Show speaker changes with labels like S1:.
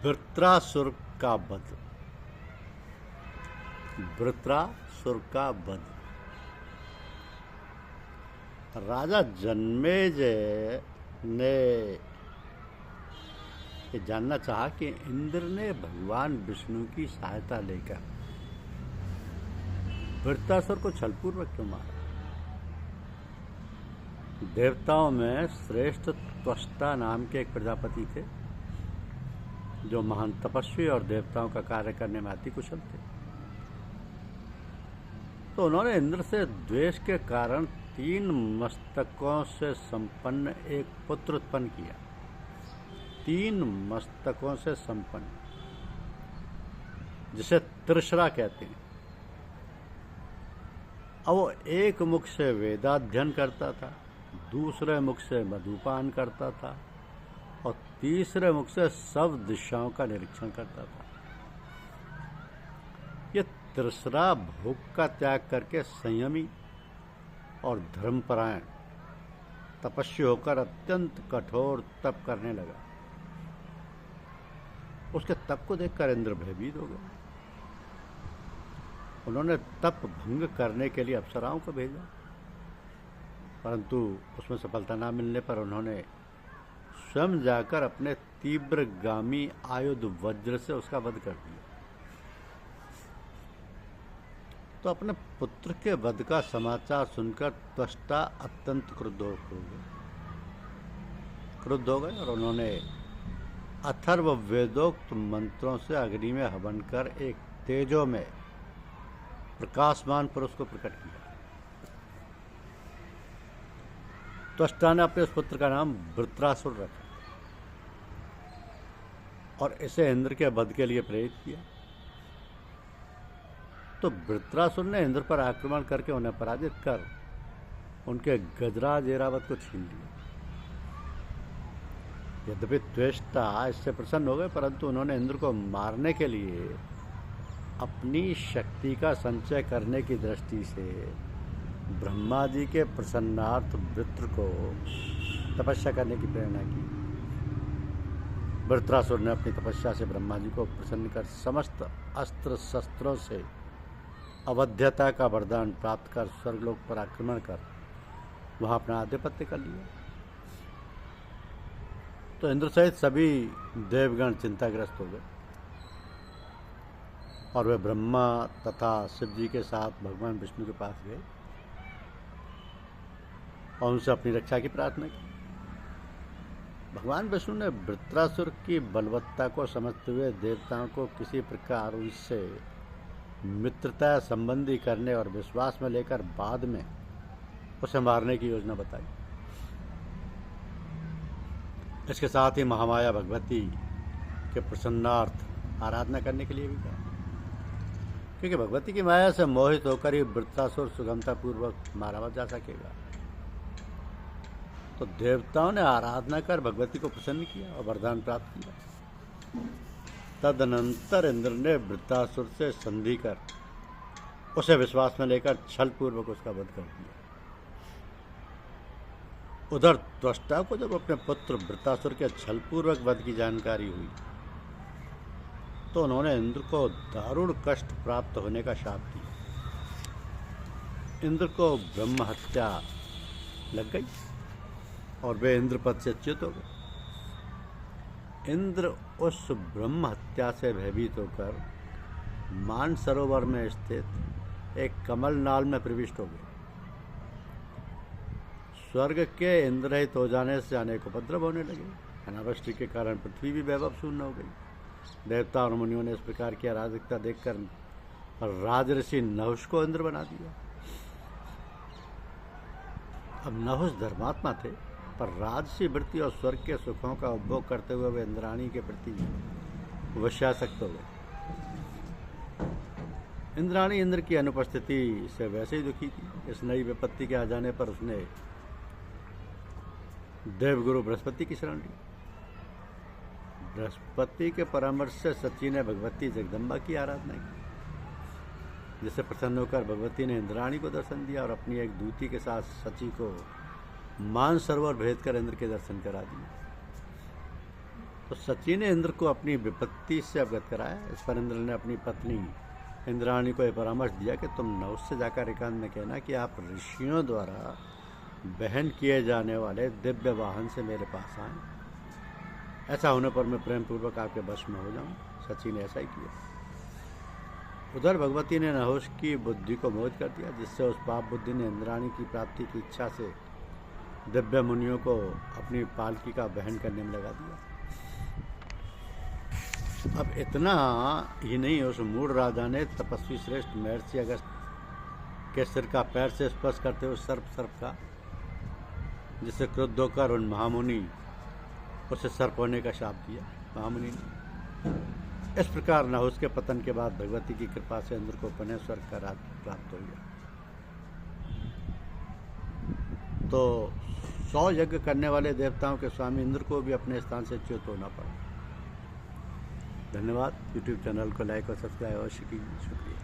S1: वृत्रासुर का वध। वृत्रासुर का वध। राजा जन्मेजय ने ये जानना चाहा कि इंद्र ने भगवान विष्णु की सहायता लेकर वृत्रासुर को छलपूर्वक क्यों मारा। देवताओं में श्रेष्ठ त्वष्टा नाम के एक प्रजापति थे जो महान तपस्वी और देवताओं का कार्य करने में अति कुशल थे। तो उन्होंने इंद्र से द्वेष के कारण 3 मस्तकों से संपन्न एक पुत्र उत्पन्न किया। 3 मस्तकों से संपन्न, जिसे त्रिशरा कहते हैं। अब वो एक मुख से वेदाध्ययन करता था, दूसरे मुख से मधुपान करता था और तीसरे मुख से सब दिशाओं का निरीक्षण करता था। ये त्रिशरा भोग का त्याग करके संयमी और धर्मपरायण तपस्वी होकर अत्यंत कठोर तप करने लगा। उसके तप को देखकर इंद्र भयभीत हो गए। उन्होंने तप भंग करने के लिए अप्सराओं को भेजा, परंतु उसमें सफलता न मिलने पर उन्होंने स्वयं जाकर अपने तीव्रगामी आयुध वज्र से उसका वध कर दिया। तो अपने पुत्र के वध का समाचार सुनकर त्वष्टा अत्यंत क्रुद्ध हो गए और उन्होंने अथर्व वेदोक्त मंत्रों से अग्नि में हवन कर एक तेजो में प्रकाशमान पुरुष को प्रकट किया। त्वष्टा ने अपने उस पुत्र का नाम वृत्रासुर रखा और इसे इंद्र के वध के लिए प्रेरित किया। तो वृत्रासुर ने इंद्र पर आक्रमण करके उन्हें पराजित कर उनके गजराज ऐरावत को छीन लिया। यद्यपि त्वष्टा इससे प्रसन्न हो गए, परंतु उन्होंने इंद्र को मारने के लिए अपनी शक्ति का संचय करने की दृष्टि से ब्रह्मा जी के प्रसन्नार्थ वृत्र को तपस्या करने की प्रेरणा की। वृत्रासुर ने अपनी तपस्या से ब्रह्मा जी को प्रसन्न कर समस्त अस्त्र शस्त्रों से अवध्यता का वरदान प्राप्त कर स्वर्गलोक पर आक्रमण कर वहां अपना आधिपत्य कर लिया। तो इंद्र सहित सभी देवगण चिंताग्रस्त हो गए और वे ब्रह्मा तथा शिव जी के साथ भगवान विष्णु के पास गए और उनसे अपनी रक्षा की प्रार्थना की। भगवान विष्णु ने वृत्रासुर की बलवत्ता को समझते हुए देवताओं को किसी प्रकार उससे मित्रता संबंधी करने और विश्वास में लेकर बाद में उसे मारने की योजना बताई। इसके साथ ही महामाया भगवती के प्रसन्नार्थ आराधना करने के लिए भी कहा, क्योंकि भगवती की माया से मोहित होकर ही वृत्रासुर सुगमतापूर्वक मारा जा सकेगा। तो देवताओं ने आराधना कर भगवती को प्रसन्न किया और वरदान प्राप्त किया। तदनंतर इंद्र ने वृत्रासुर से संधि कर उसे विश्वास में लेकर छल पूर्वक उसका वध कर दिया। उधर त्वष्टा को जब अपने पुत्र वृत्रासुर के छलपूर्वक वध की जानकारी हुई तो उन्होंने इंद्र को दारुण कष्ट प्राप्त होने का शाप दिया। इंद्र को ब्रह्म हत्या लग गई और वे इंद्र पद से च्युत हो गए। इंद्र उस ब्रह्म हत्या से भयभीत होकर मानसरोवर में स्थित एक कमल नाल में प्रविष्ट हो गए। स्वर्ग के इंद्रहित हो जाने से अनेक उपद्रव होने लगे। अनावृष्टि के कारण पृथ्वी भी वैभव शून्य हो गई। देवता और मुनियों ने इस प्रकार की अराजकता देखकर राजऋषि नहुष को इंद्र बना दिया। अब नहुष धर्मात्मा थे, पर राजसी वृत्ति और स्वर्ग के सुखों का उपभोग करते हुए वे इंद्राणी के प्रति वश्यासक्त हो गए। इंद्राणी इंद्र की अनुपस्थिति से वैसे ही दुखी थी। इस नई विपत्ति के आ जाने पर उसने देवगुरु बृहस्पति की शरण ली। बृहस्पति के परामर्श से सची ने भगवती जगदम्बा की आराधना की, जिससे प्रसन्न होकर भगवती ने इंद्राणी को दर्शन दिया और अपनी एक दूती के साथ सची को मानसरोवर भेज कर इंद्र के दर्शन करा दिए। तो सची ने इंद्र को अपनी विपत्ति से अवगत कराया। इस पर इंद्र ने अपनी पत्नी इंद्राणी को यह परामर्श दिया कि तुम नहुष से जाकर एकांत में कहना कि आप ऋषियों द्वारा वहन किए जाने वाले दिव्य वाहन से मेरे पास आए। ऐसा होने पर मैं प्रेम पूर्वक आपके वश में हो जाऊं। सची ने ऐसा ही किया। उधर भगवती ने नहुष की बुद्धि को मोहित कर दिया, जिससे उस पाप बुद्धि ने इंद्राणी की प्राप्ति की इच्छा से दिव्य मुनियों को अपनी पालकी का वहन करने में लगा दिया। अब इतना ही नहीं, उस मूढ़ राजा ने तपस्वी श्रेष्ठ महर्षि अगस्त के सिर का पैर से स्पर्श करते हुए सर्प का, जिससे क्रुद्ध होकर उन महामुनि उसे सर्प होने का शाप दिया। महामुनि ने इस प्रकार नहुष के पतन के बाद भगवती की कृपा से इंद्र को पुनः स्वर्ग का राज्य प्राप्त हो गया। तो 100 यज्ञ करने वाले देवताओं के स्वामी इंद्र को भी अपने स्थान से च्युत होना पड़ा। धन्यवाद। यूट्यूब चैनल को लाइक और सब्सक्राइब अवश्य कीजिए। शुक्रिया।